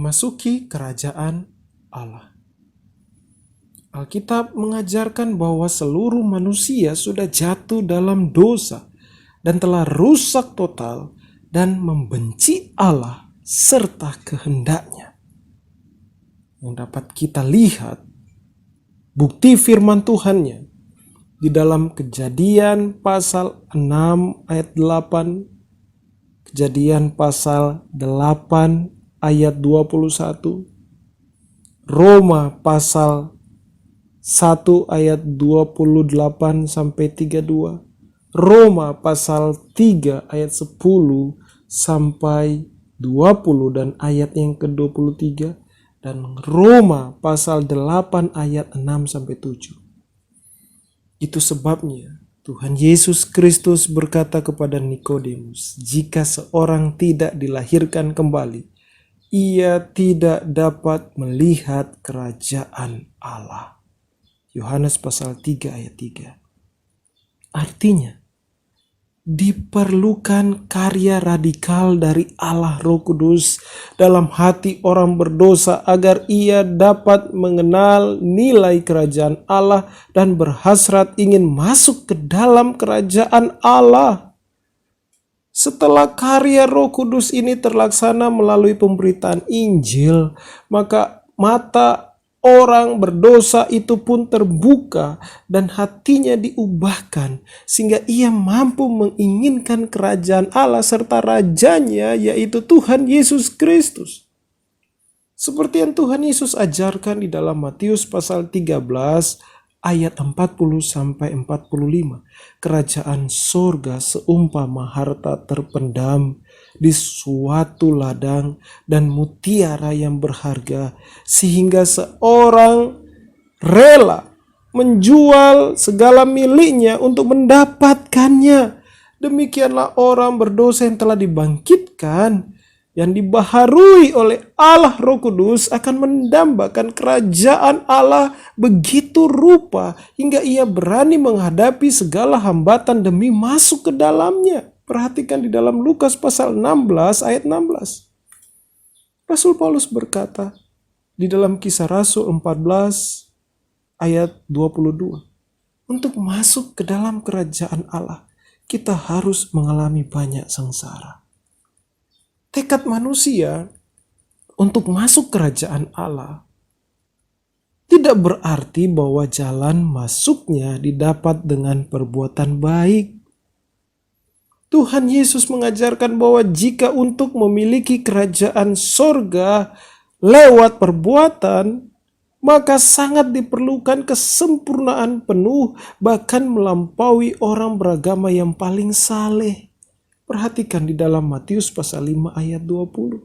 memasuki kerajaan Allah. Alkitab mengajarkan bahwa seluruh manusia sudah jatuh dalam dosa dan telah rusak total dan membenci Allah serta kehendaknya. Yang dapat kita lihat bukti firman Tuhannya di dalam Kejadian pasal 6 ayat 8, Kejadian pasal 8 ayat 21, Roma pasal 1 ayat 28 sampai 32, Roma pasal 3 ayat 10 sampai 20 dan ayat yang ke-23, dan Roma pasal 8 ayat 6 sampai 7. Itu sebabnya Tuhan Yesus Kristus berkata kepada Nikodemus, jika seorang tidak dilahirkan kembali, ia tidak dapat melihat kerajaan Allah. Yohanes pasal 3 ayat 3. Artinya, diperlukan karya radikal dari Allah Roh Kudus dalam hati orang berdosa agar ia dapat mengenal nilai kerajaan Allah dan berhasrat ingin masuk ke dalam kerajaan Allah. Setelah karya Roh Kudus ini terlaksana melalui pemberitaan Injil, maka mata orang berdosa itu pun terbuka dan hatinya diubahkan sehingga ia mampu menginginkan kerajaan Allah serta rajanya, yaitu Tuhan Yesus Kristus. Seperti yang Tuhan Yesus ajarkan di dalam Matius pasal 13 ayat 40 sampai 45. Kerajaan sorga seumpama harta terpendam di suatu ladang dan mutiara yang berharga, sehingga seorang rela menjual segala miliknya untuk mendapatkannya. Demikianlah orang berdosa yang telah dibangkitkan, yang dibaharui oleh Allah Roh Kudus, akan mendambakan kerajaan Allah begitu rupa hingga ia berani menghadapi segala hambatan demi masuk ke dalamnya. Perhatikan di dalam Lukas pasal 16 ayat 16. Rasul Paulus berkata di dalam Kisah Rasul 14 ayat 22. Untuk masuk ke dalam kerajaan Allah, kita harus mengalami banyak sengsara. Tekad manusia untuk masuk kerajaan Allah tidak berarti bahwa jalan masuknya didapat dengan perbuatan baik. Tuhan Yesus mengajarkan bahwa jika untuk memiliki kerajaan sorga lewat perbuatan, maka sangat diperlukan kesempurnaan penuh, bahkan melampaui orang beragama yang paling saleh. Perhatikan di dalam Matius pasal 5 ayat 20.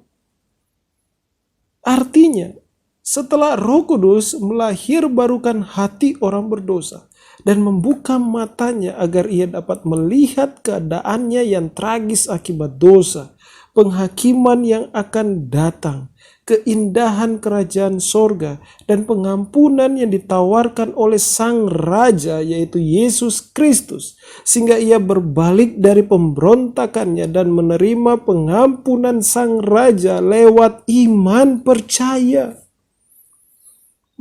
Artinya, setelah Roh Kudus melahirbarukan hati orang berdosa dan membuka matanya agar ia dapat melihat keadaannya yang tragis akibat dosa, penghakiman yang akan datang, keindahan kerajaan sorga, dan pengampunan yang ditawarkan oleh Sang Raja, yaitu Yesus Kristus, sehingga ia berbalik dari pemberontakannya dan menerima pengampunan Sang Raja lewat iman percaya.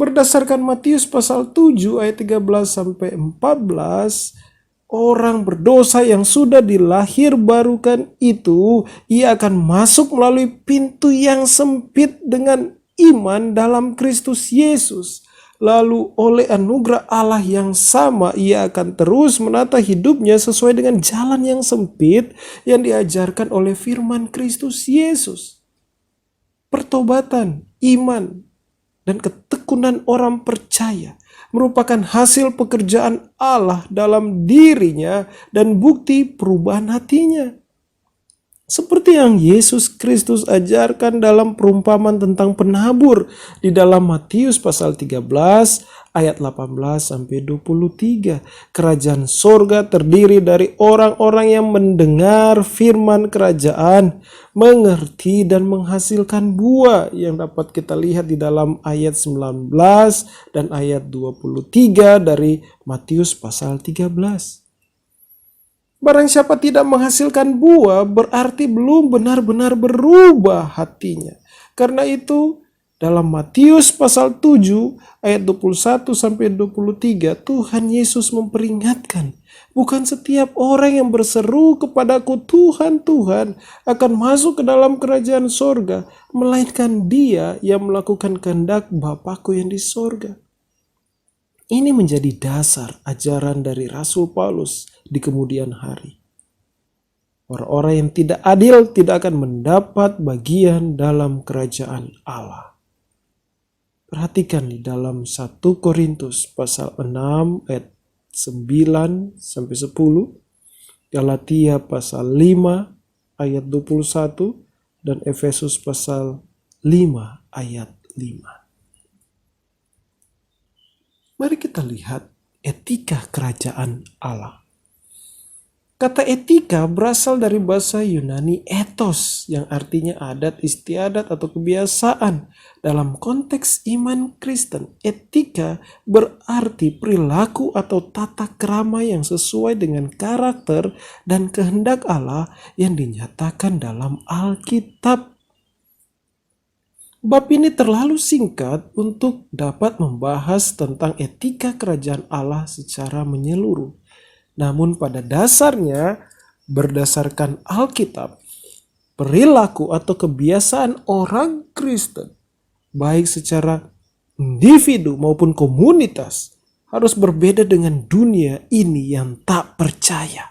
Berdasarkan Matius pasal 7 ayat 13 sampai 14, orang berdosa yang sudah dilahirbarukan itu, ia akan masuk melalui pintu yang sempit dengan iman dalam Kristus Yesus. Lalu oleh anugerah Allah yang sama, ia akan terus menata hidupnya sesuai dengan jalan yang sempit yang diajarkan oleh firman Kristus Yesus. Pertobatan, iman, dan ketekunan orang percaya merupakan hasil pekerjaan Allah dalam dirinya dan bukti perubahan hatinya. Seperti yang Yesus Kristus ajarkan dalam perumpamaan tentang penabur di dalam Matius pasal 13 ayat 18 sampai 23. Kerajaan sorga terdiri dari orang-orang yang mendengar firman kerajaan, mengerti dan menghasilkan buah, yang dapat kita lihat di dalam ayat 19 dan ayat 23 dari Matius pasal 13. Barang siapa tidak menghasilkan buah, berarti belum benar-benar berubah hatinya. Karena itu dalam Matius pasal 7 ayat 21 sampai 23 Tuhan Yesus memperingatkan, bukan setiap orang yang berseru kepadaku Tuhan, Tuhan akan masuk ke dalam kerajaan sorga, melainkan dia yang melakukan kehendak Bapakku yang di sorga. Ini menjadi dasar ajaran dari Rasul Paulus di kemudian hari. Orang-orang yang tidak adil tidak akan mendapat bagian dalam kerajaan Allah. Perhatikan di dalam 1 Korintus pasal 6 ayat 9 sampai 10, Galatia pasal 5 ayat 21, dan Efesus pasal 5 ayat 5. Mari kita lihat etika kerajaan Allah. Kata etika berasal dari bahasa Yunani ethos yang artinya adat istiadat atau kebiasaan. Dalam konteks iman Kristen, etika berarti perilaku atau tata krama yang sesuai dengan karakter dan kehendak Allah yang dinyatakan dalam Alkitab. Bab ini terlalu singkat untuk dapat membahas tentang etika kerajaan Allah secara menyeluruh. Namun pada dasarnya, berdasarkan Alkitab, perilaku atau kebiasaan orang Kristen, baik secara individu maupun komunitas, harus berbeda dengan dunia ini yang tak percaya.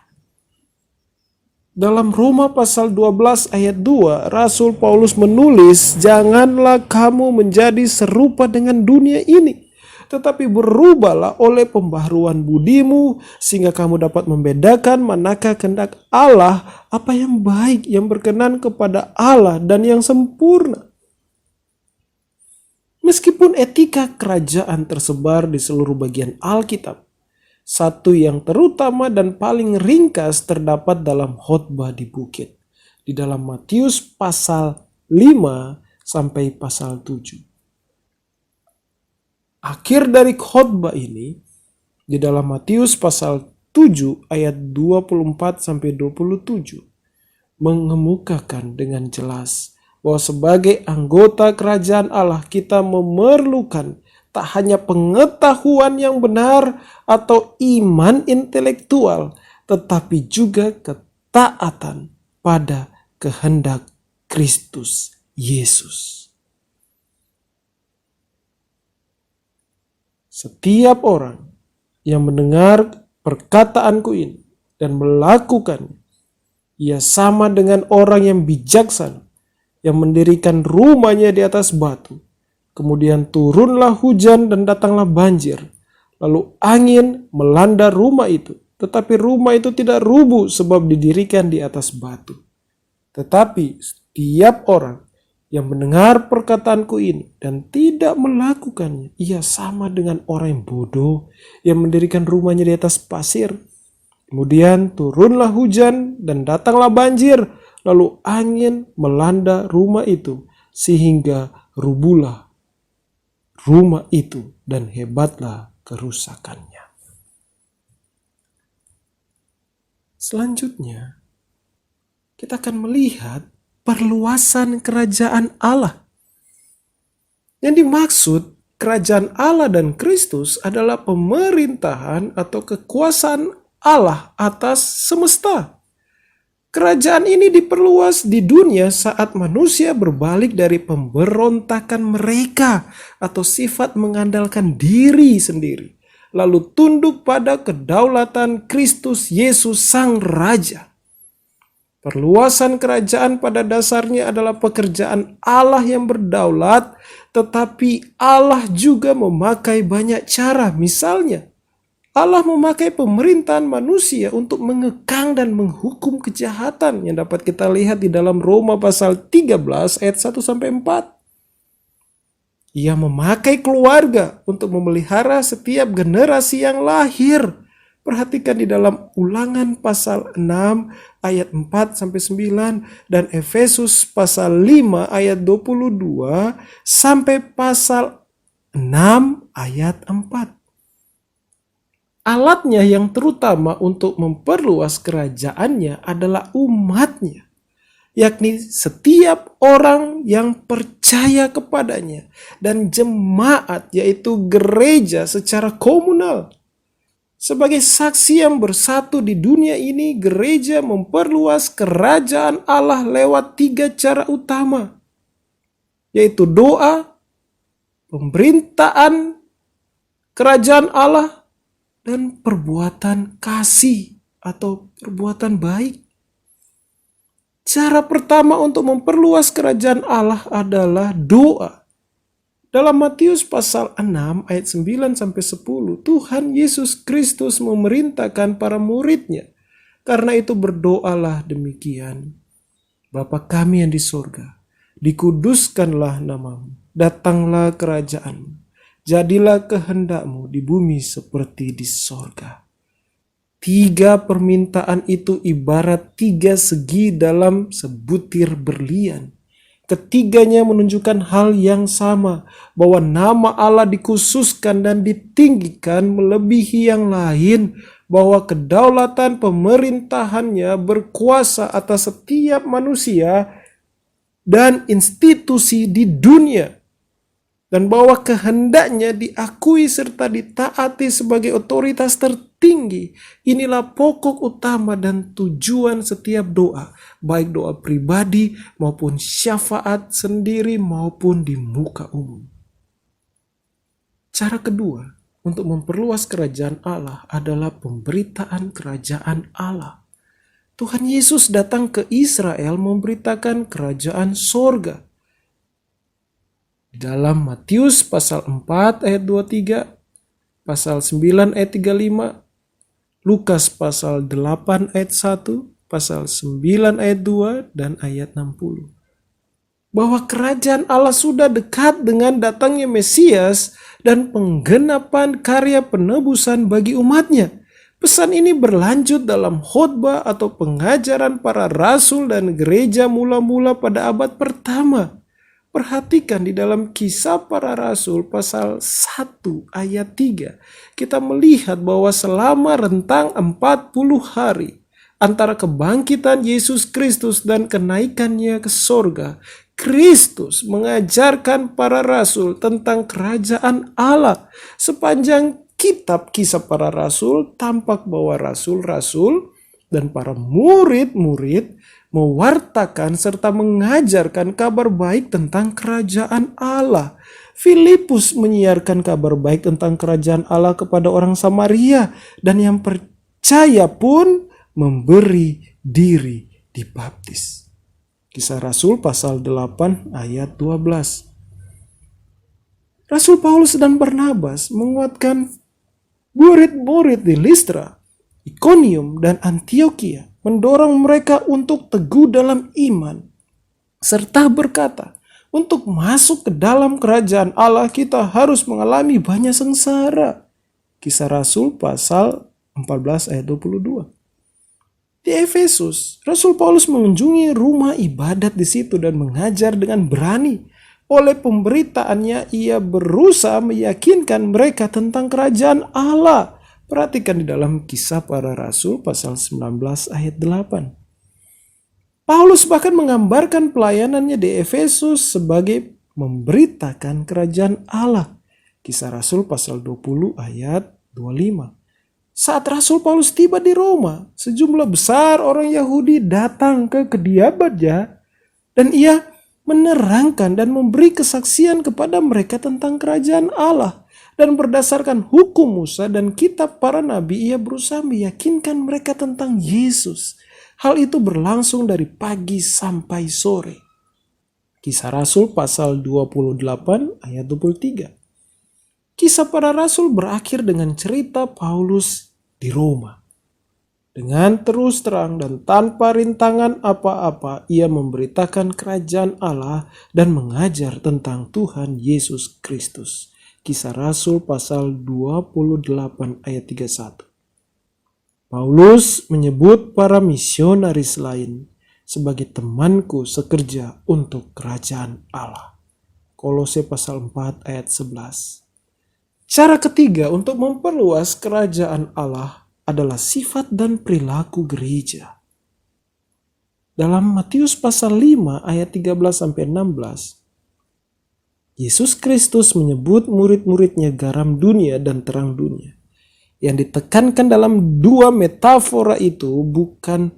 Dalam Roma pasal 12 ayat 2, Rasul Paulus menulis, "Janganlah kamu menjadi serupa dengan dunia ini, tetapi berubahlah oleh pembaharuan budimu, sehingga kamu dapat membedakan manakah kehendak Allah, apa yang baik, yang berkenan kepada Allah, dan yang sempurna." Meskipun etika kerajaan tersebar di seluruh bagian Alkitab, satu yang terutama dan paling ringkas terdapat dalam khotbah di bukit, di dalam Matius pasal 5 sampai pasal 7. Akhir dari khotbah ini di dalam Matius pasal 7 ayat 24 sampai 27 mengemukakan dengan jelas bahwa sebagai anggota kerajaan Allah kita memerlukan tak hanya pengetahuan yang benar atau iman intelektual, tetapi juga ketaatan pada kehendak Kristus Yesus. Setiap orang yang mendengar perkataanku ini dan melakukannya, ia sama dengan orang yang bijaksana yang mendirikan rumahnya di atas batu. Kemudian turunlah hujan dan datanglah banjir. Lalu angin melanda rumah itu. Tetapi rumah itu tidak rubuh sebab didirikan di atas batu. Tetapi setiap orang yang mendengar perkataanku ini dan tidak melakukannya, ia sama dengan orang yang bodoh yang mendirikan rumahnya di atas pasir. Kemudian turunlah hujan dan datanglah banjir, lalu angin melanda rumah itu sehingga rubuhlah rumah itu dan hebatlah kerusakannya. Selanjutnya, kita akan melihat perluasan kerajaan Allah. Yang dimaksud kerajaan Allah dan Kristus adalah pemerintahan atau kekuasaan Allah atas semesta. Kerajaan ini diperluas di dunia saat manusia berbalik dari pemberontakan mereka atau sifat mengandalkan diri sendiri, lalu tunduk pada kedaulatan Kristus Yesus Sang Raja. Perluasan kerajaan pada dasarnya adalah pekerjaan Allah yang berdaulat, tetapi Allah juga memakai banyak cara. Misalnya, Allah memakai pemerintahan manusia untuk mengekang dan menghukum kejahatan yang dapat kita lihat di dalam Roma pasal 13 ayat 1-4. Ia memakai keluarga untuk memelihara setiap generasi yang lahir. Perhatikan di dalam Ulangan pasal 6 ayat 4-9 dan Efesus pasal 5 ayat 22 sampai pasal 6 ayat 4. Alatnya yang terutama untuk memperluas kerajaannya adalah umatnya, yakni setiap orang yang percaya kepadanya, dan jemaat, yaitu gereja secara komunal. Sebagai saksi yang bersatu di dunia ini, gereja memperluas kerajaan Allah lewat 3 cara utama, yaitu doa, pemberitaan kerajaan Allah, dan perbuatan kasih atau perbuatan baik. Cara pertama untuk memperluas kerajaan Allah adalah doa. Dalam Matius pasal 6 ayat 9-10, Tuhan Yesus Kristus memerintahkan para muridnya. Karena itu berdoalah demikian. Bapa kami yang di sorga, dikuduskanlah namamu, datanglah kerajaanmu, jadilah kehendakmu di bumi seperti di sorga. 3 permintaan itu ibarat 3 segi dalam sebutir berlian. Ketiganya menunjukkan hal yang sama, bahwa nama Allah dikhususkan dan ditinggikan melebihi yang lain, bahwa kedaulatan pemerintahannya berkuasa atas setiap manusia dan institusi di dunia, dan bahwa kehendaknya diakui serta ditaati sebagai otoritas tertinggi. Inilah pokok utama dan tujuan setiap doa, baik doa pribadi maupun syafaat sendiri maupun di muka umum. Cara kedua untuk memperluas kerajaan Allah adalah pemberitaan kerajaan Allah. Tuhan Yesus datang ke Israel memberitakan kerajaan sorga. Dalam Matius pasal 4 ayat 23, pasal 9 ayat 35, Lukas pasal 8 ayat 1, pasal 9 ayat 2, dan ayat 60. Bahwa kerajaan Allah sudah dekat dengan datangnya Mesias dan penggenapan karya penebusan bagi umatnya. Pesan ini berlanjut dalam khotbah atau pengajaran para rasul dan gereja mula-mula pada abad pertama. Perhatikan di dalam Kisah Para Rasul pasal 1 ayat 3. Kita melihat bahwa selama rentang 40 hari antara kebangkitan Yesus Kristus dan kenaikannya ke sorga, Kristus mengajarkan para rasul tentang kerajaan Allah. Sepanjang kitab Kisah Para Rasul tampak bahwa rasul-rasul dan para murid-murid mewartakan serta mengajarkan kabar baik tentang kerajaan Allah. Filipus menyiarkan kabar baik tentang kerajaan Allah kepada orang Samaria, dan yang percaya pun memberi diri dibaptis. Kisah Rasul pasal 8 ayat 12. Rasul Paulus dan Barnabas menguatkan murid-murid di Listra, Ikonium, dan Antiokhia, mendorong mereka untuk teguh dalam iman, serta berkata, untuk masuk ke dalam kerajaan Allah kita harus mengalami banyak sengsara. Kisah Rasul pasal 14 ayat 22. Di Efesus, Rasul Paulus mengunjungi rumah ibadat di situ dan mengajar dengan berani. Oleh pemberitaannya, ia berusaha meyakinkan mereka tentang kerajaan Allah. Perhatikan di dalam Kisah Para Rasul pasal 19 ayat 8. Paulus bahkan menggambarkan pelayanannya di Efesus sebagai memberitakan kerajaan Allah. Kisah Rasul pasal 20 ayat 25. Saat Rasul Paulus tiba di Roma, sejumlah besar orang Yahudi datang ke kediamannya, dan ia menerangkan dan memberi kesaksian kepada mereka tentang kerajaan Allah. Dan berdasarkan hukum Musa dan kitab para nabi, ia berusaha meyakinkan mereka tentang Yesus. Hal itu berlangsung dari pagi sampai sore. Kisah Rasul pasal 28 ayat 23. Kisah Para Rasul berakhir dengan cerita Paulus di Roma. Dengan terus terang dan tanpa rintangan apa-apa, ia memberitakan kerajaan Allah dan mengajar tentang Tuhan Yesus Kristus. Kisah Rasul pasal 28 ayat 31. Paulus menyebut para misionaris lain sebagai temanku sekerja untuk kerajaan Allah. Kolose pasal 4 ayat 11. Cara ketiga untuk memperluas kerajaan Allah adalah sifat dan perilaku gereja. Dalam Matius pasal 5 ayat 13-16, Yesus Kristus menyebut murid-muridnya garam dunia dan terang dunia. Yang ditekankan dalam dua metafora itu bukan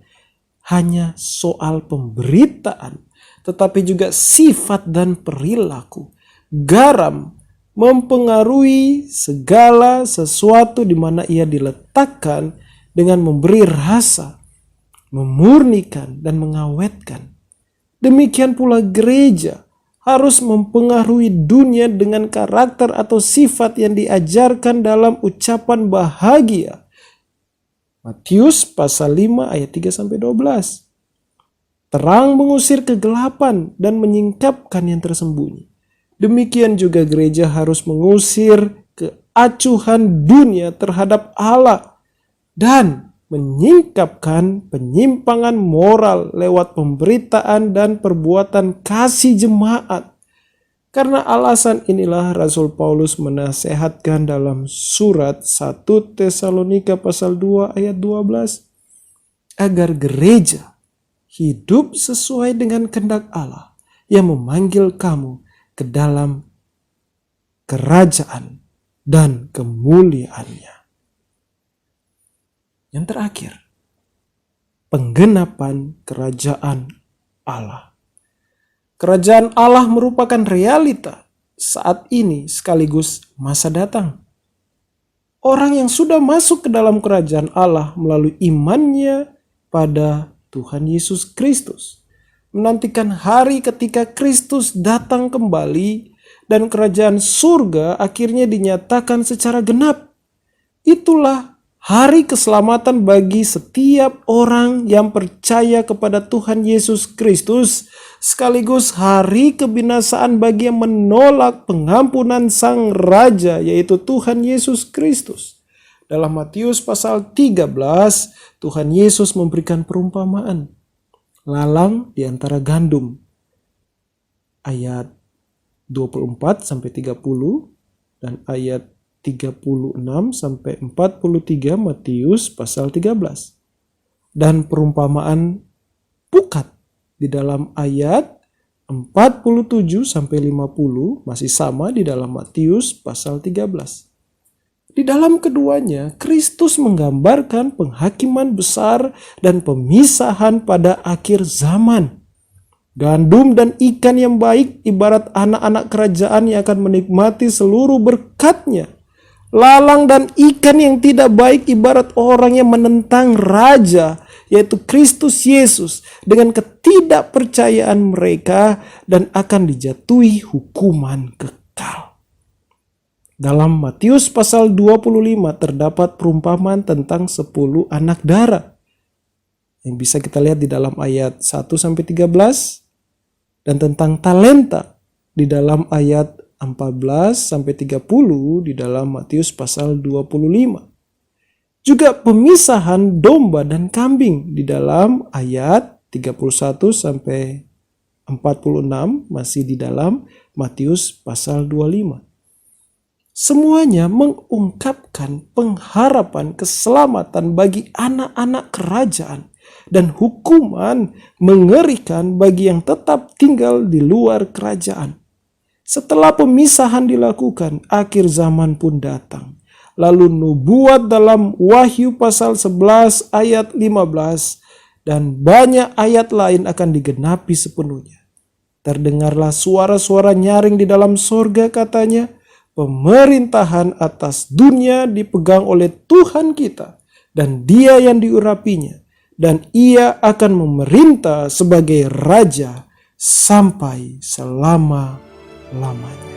hanya soal pemberitaan, tetapi juga sifat dan perilaku. Garam mempengaruhi segala sesuatu di mana ia diletakkan dengan memberi rasa, memurnikan dan mengawetkan. Demikian pula gereja harus mempengaruhi dunia dengan karakter atau sifat yang diajarkan dalam ucapan bahagia. Matius pasal 5 ayat 3-12. Terang mengusir kegelapan dan menyingkapkan yang tersembunyi. Demikian juga gereja harus mengusir keacuhan dunia terhadap Allah dan menyingkapkan penyimpangan moral lewat pemberitaan dan perbuatan kasih jemaat. Karena alasan inilah Rasul Paulus menasehatkan dalam surat 1 Tesalonika pasal 2 ayat 12 agar gereja hidup sesuai dengan kehendak Allah yang memanggil kamu ke dalam kerajaan dan kemuliaannya. Yang terakhir, penggenapan kerajaan Allah. Kerajaan Allah merupakan realita saat ini sekaligus masa datang. Orang yang sudah masuk ke dalam kerajaan Allah melalui imannya pada Tuhan Yesus Kristus menantikan hari ketika Kristus datang kembali dan kerajaan surga akhirnya dinyatakan secara genap. Itulah hari keselamatan bagi setiap orang yang percaya kepada Tuhan Yesus Kristus, sekaligus hari kebinasaan bagi yang menolak pengampunan Sang Raja, yaitu Tuhan Yesus Kristus. Dalam Matius pasal 13, Tuhan Yesus memberikan perumpamaan lalang di antara gandum. Ayat 24-30 dan ayat 36-43 Matius pasal 13. Dan perumpamaan pukat di dalam ayat 47-50 masih sama di dalam Matius pasal 13. Di dalam keduanya, Kristus menggambarkan penghakiman besar dan pemisahan pada akhir zaman. Gandum dan ikan yang baik ibarat anak-anak kerajaan yang akan menikmati seluruh berkat-Nya. Lalang dan ikan yang tidak baik ibarat orang yang menentang raja, yaitu Kristus Yesus, dengan ketidakpercayaan mereka dan akan dijatuhi hukuman kekal. Dalam Matius pasal 25 terdapat perumpamaan tentang 10 anak darah yang bisa kita lihat di dalam ayat 1-13 dan tentang talenta di dalam ayat 14-30 di dalam Matius pasal 25. Juga pemisahan domba dan kambing di dalam ayat 31-46 masih di dalam Matius pasal 25. Semuanya mengungkapkan pengharapan keselamatan bagi anak-anak kerajaan dan hukuman mengerikan bagi yang tetap tinggal di luar kerajaan. Setelah pemisahan dilakukan, akhir zaman pun datang. Lalu nubuat dalam Wahyu pasal 11 ayat 15 dan banyak ayat lain akan digenapi sepenuhnya. Terdengarlah suara-suara nyaring di dalam sorga, katanya, pemerintahan atas dunia dipegang oleh Tuhan kita dan Dia yang diurapinya, dan Ia akan memerintah sebagai Raja sampai selama-lamanya.